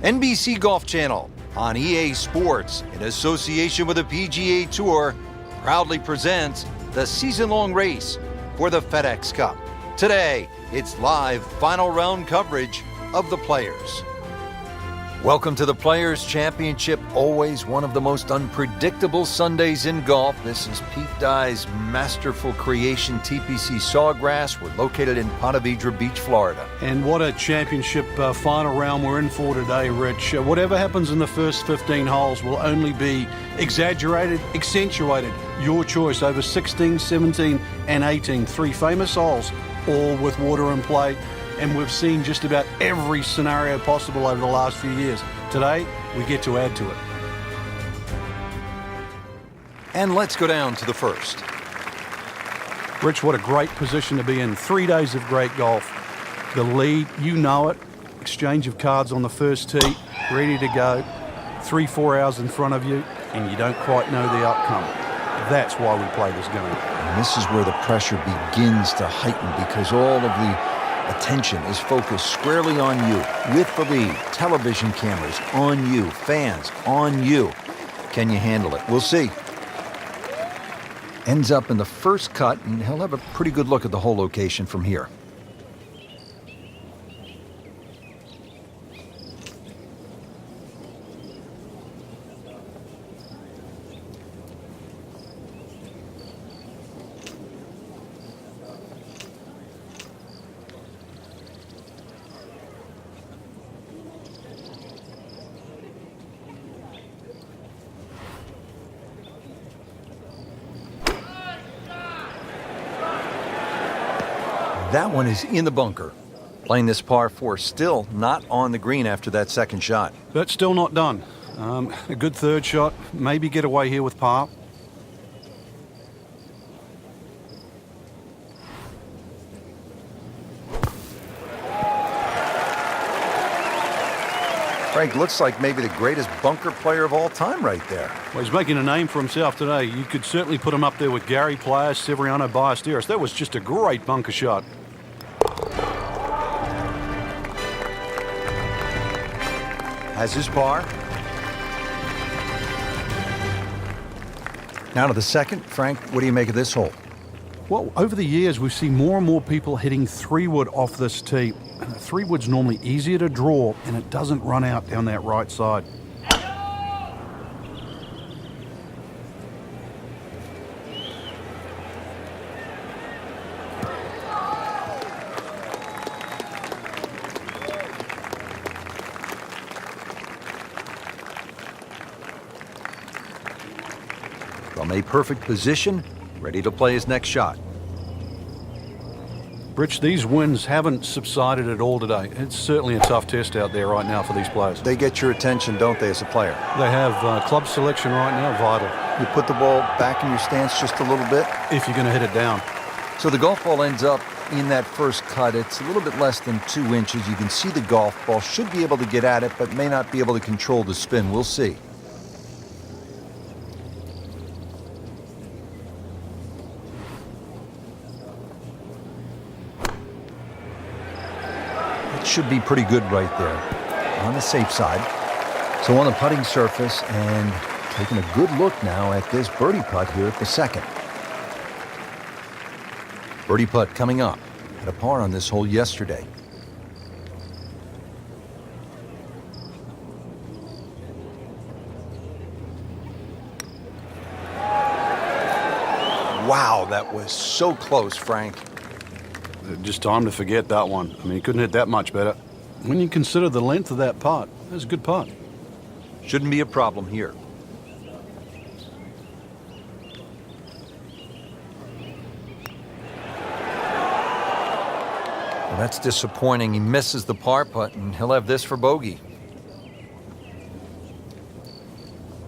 NBC Golf Channel on EA Sports, in association with the PGA Tour, proudly presents the season-long race for the FedEx Cup. Today, it's live final round coverage of the Players. Welcome to the Players Championship, always one of the most unpredictable Sundays in golf. This is Pete Dye's masterful creation, TPC Sawgrass. We're located in Ponte Vedra Beach, Florida. And what a championship final round we're in for today, Rich. Whatever happens in the first 15 holes will only be exaggerated, accentuated. Your choice over 16, 17, and 18. Three famous holes, all with water in play. And we've seen just about every scenario possible over the last few years. Today, we get to add to it. And let's go down to the first. Rich, what a great position to be in. 3 days of great golf. The lead, you know it. Exchange of cards on the first tee, ready to go. 3-4 hours in front of you, and you don't quite know the outcome. That's why we play this game. And this is where the pressure begins to heighten, because all of the attention is focused squarely on you. With the lead, television cameras on you, fans on you. Can you handle it? We'll see. Ends up in the first cut, and he'll have a pretty good look at the whole location from here. That one is in the bunker. Playing this par 4, still not on the green after that second shot. But still not done. A good third shot. Maybe get away here with par. Frank looks like maybe the greatest bunker player of all time right there. Well, he's making a name for himself today. You could certainly put him up there with Gary Player, Severiano Ballesteros. That was just a great bunker shot. Has his par. Now to the second. Frank, what do you make of this hole? Well, over the years, we've seen more and more people hitting 3-wood off this tee. 3-wood's normally easier to draw, and it doesn't run out down that right side. From a perfect position, ready to play his next shot. Rich, these winds haven't subsided at all today. It's certainly a tough test out there right now for these players. They get your attention, don't they, as a player? They have club selection right now, vital. You put the ball back in your stance just a little bit. If you're going to hit it down. So the golf ball ends up in that first cut. It's a little bit less than 2 inches. You can see the golf ball. Should be able to get at it, but may not be able to control the spin. We'll see. Should be pretty good right there on the safe side. So on the putting surface, and taking a good look now at this birdie putt here at the second. Birdie putt coming up. Had a par on this hole yesterday. Wow, that was so close, Frank. Just time to forget that one. I mean, he couldn't hit that much better. When you consider the length of that putt, that was a good putt. Shouldn't be a problem here. Well, that's disappointing. He misses the par putt, and he'll have this for bogey.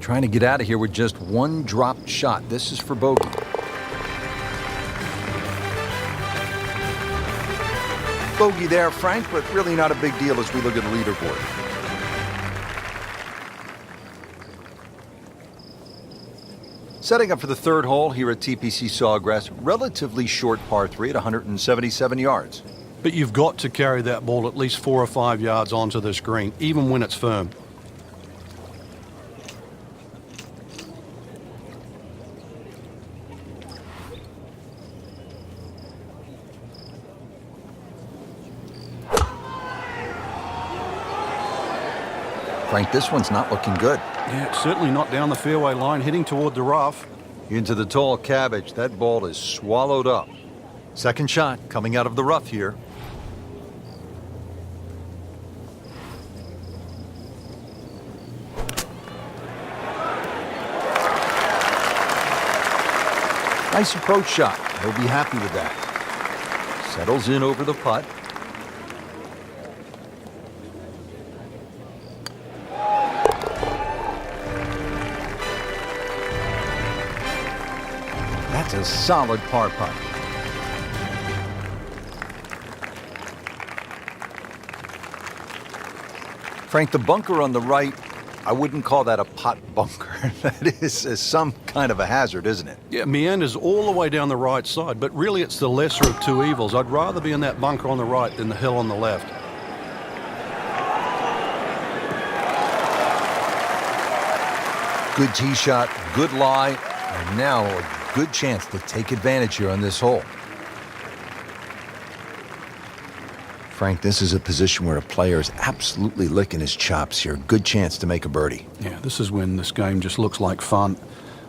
Trying to get out of here with just one dropped shot. This is for bogey. Bogey there, Frank, but really not a big deal as we look at the leaderboard. Setting up for the third hole here at TPC Sawgrass, relatively short par 3 at 177 yards. But you've got to carry that ball at least 4 or 5 yards onto this green, even when it's firm. Frank, this one's not looking good. Yeah, it's certainly not down the fairway line, heading toward the rough. Into the tall cabbage. That ball is swallowed up. Second shot coming out of the rough here. Nice approach shot. He'll be happy with that. Settles in over the putt. That's a solid par putt. Frank, the bunker on the right, I wouldn't call that a pot bunker. That is some kind of a hazard, isn't it? Yeah, meanders all the way down the right side, but really it's the lesser of two evils. I'd rather be in that bunker on the right than the hill on the left. Good tee shot, good lie, and now a good chance to take advantage here on this hole. Frank, this is a position where a player is absolutely licking his chops here. Good chance to make a birdie. Yeah, this is when this game just looks like fun.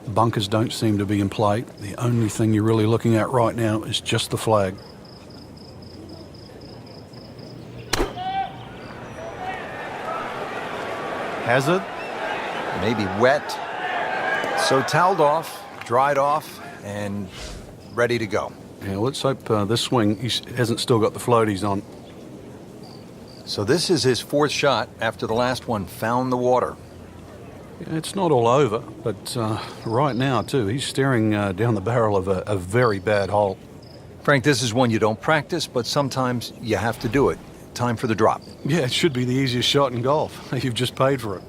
Bunkers don't seem to be in play. The only thing you're really looking at right now is just the flag. Hazard. Maybe wet. So toweled off, dried off, and ready to go. Yeah, let's hope this swing he hasn't still got the floaties on. So this is his fourth shot after the last one found the water. Yeah, it's not all over, but right now, too, he's staring down the barrel of a very bad hole. Frank, this is one you don't practice, but sometimes you have to do it. Time for the drop. Yeah, it should be the easiest shot in golf. You've just paid for it.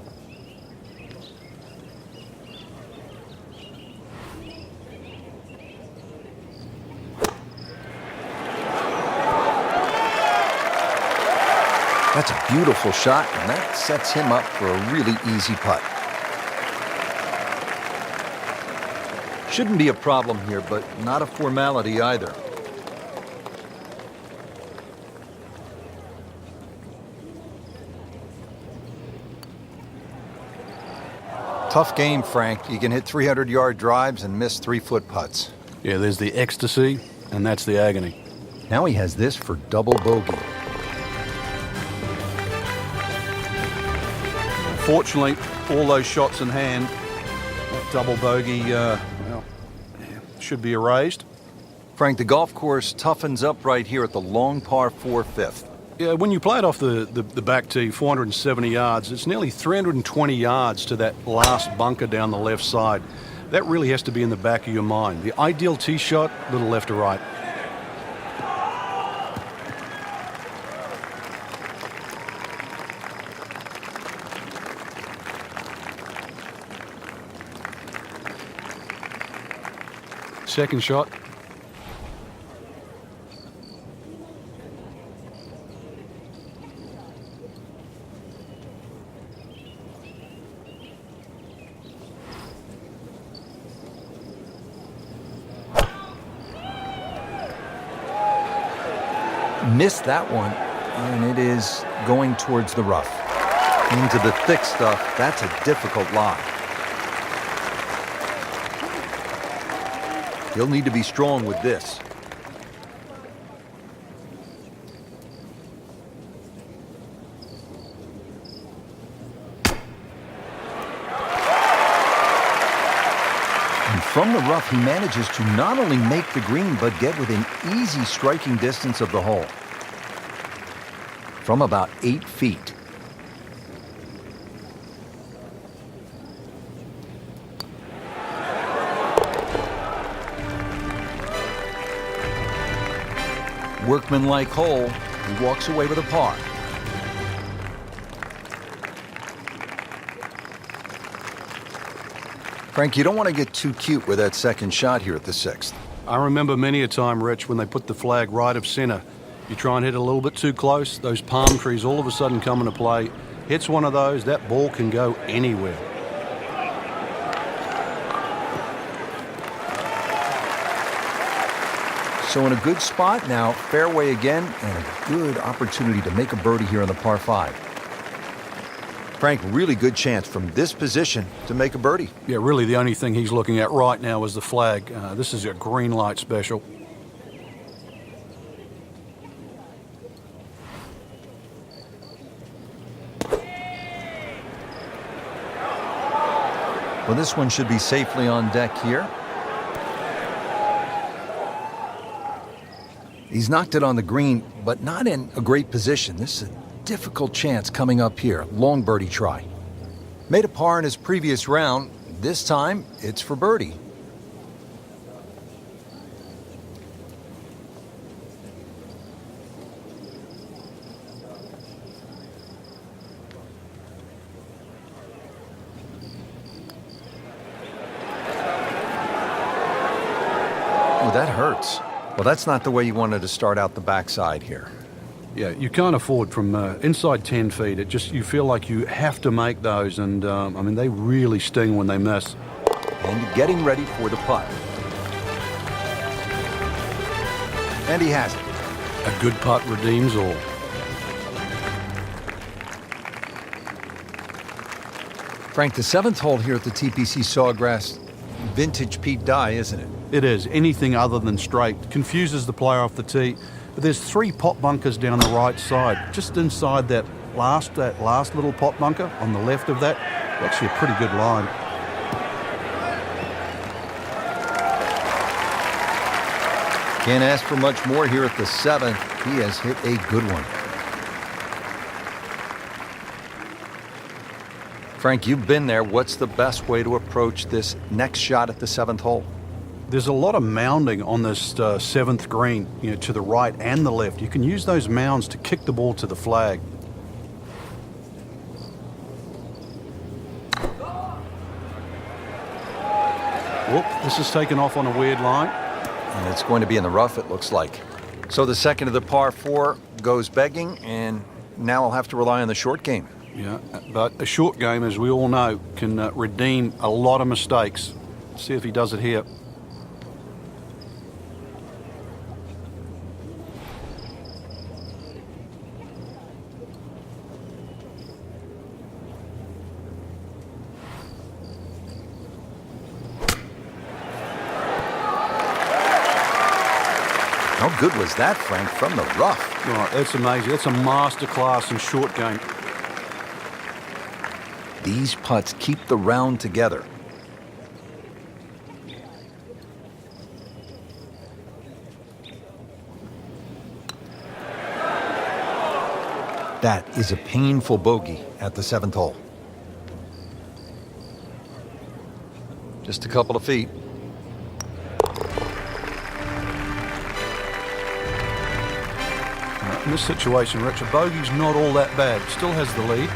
That's a beautiful shot, and that sets him up for a really easy putt. Shouldn't be a problem here, but not a formality either. Tough game, Frank. You can hit 300-yard drives and miss 3-foot putts. Yeah, there's the ecstasy, and that's the agony. Now he has this for double bogey. Fortunately, all those shots in hand, that double bogey, should be erased. Frank, the golf course toughens up right here at the long par 4 fifth. Yeah, when you play it off the back tee, 470 yards, it's nearly 320 yards to that last bunker down the left side. That really has to be in the back of your mind. The ideal tee shot, little left to right. Second shot. Missed that one, and it is going towards the rough. Into the thick stuff, that's a difficult lie. He'll need to be strong with this. And from the rough, he manages to not only make the green, but get within easy striking distance of the hole. From about 8 feet. Workmanlike hole, he walks away with a par. Frank, you don't want to get too cute with that second shot here at the 6th. I remember many a time, Rich, when they put the flag right of center. You try and hit a little bit too close, those palm trees all of a sudden come into play. Hits one of those, that ball can go anywhere. So in a good spot now, fairway again, and a good opportunity to make a birdie here on the par 5. Frank, really good chance from this position to make a birdie. Yeah, really the only thing he's looking at right now is the flag. This is a green light special. Well, this one should be safely on deck here. He's knocked it on the green, but not in a great position. This is a difficult chance coming up here. Long birdie try. Made a par in his previous round. This time, it's for birdie. Oh, that hurts. Well, that's not the way you wanted to start out the backside here. Yeah, you can't afford from inside 10 feet. It just, you feel like you have to make those, and I mean, they really sting when they miss. And getting ready for the putt. And he has it. A good putt redeems all. Frank, the 7th hole here at the TPC Sawgrass, vintage Pete Dye, isn't it? It is. Anything other than straight confuses the player off the tee. But there's 3 pot bunkers down the right side, just inside that last little pot bunker on the left of that. Actually a pretty good line. Can't ask for much more here at the 7th. He has hit a good one. Frank, you've been there. What's the best way to approach this next shot at the 7th hole? There's a lot of mounding on this 7th green, to the right and the left. You can use those mounds to kick the ball to the flag. Whoop, this is taken off on a weird line. And it's going to be in the rough, it looks like. So the second of the par 4 goes begging, and now I'll have to rely on the short game. Yeah, but a short game, as we all know, can redeem a lot of mistakes. Let's see if he does it here. How good was that, Frank, from the rough? Oh, that's amazing. That's a masterclass in short game. These putts keep the round together. That is a painful bogey at the 7th hole. Just a couple of feet. In this situation, Rich, a bogey's not all that bad. Still has the lead.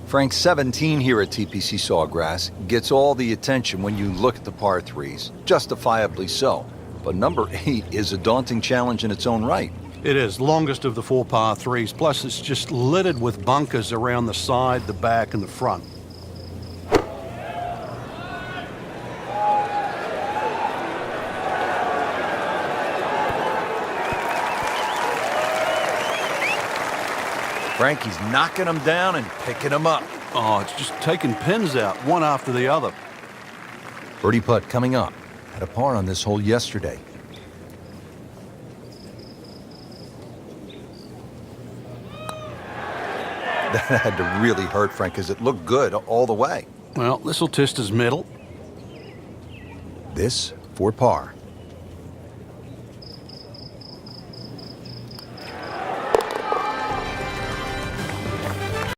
Frank, 17 here at TPC Sawgrass gets all the attention when you look at the par 3s, justifiably so. But number 8 is a daunting challenge in its own right. It is, longest of the 4 par 3s, plus it's just littered with bunkers around the side, the back, and the front. Frankie's knocking them down and picking them up. Oh, it's just taking pins out, one after the other. Birdie putt coming up. Had a par on this hole yesterday. That had to really hurt, Frank, because it looked good all the way. Well, this will test his mettle. This for par.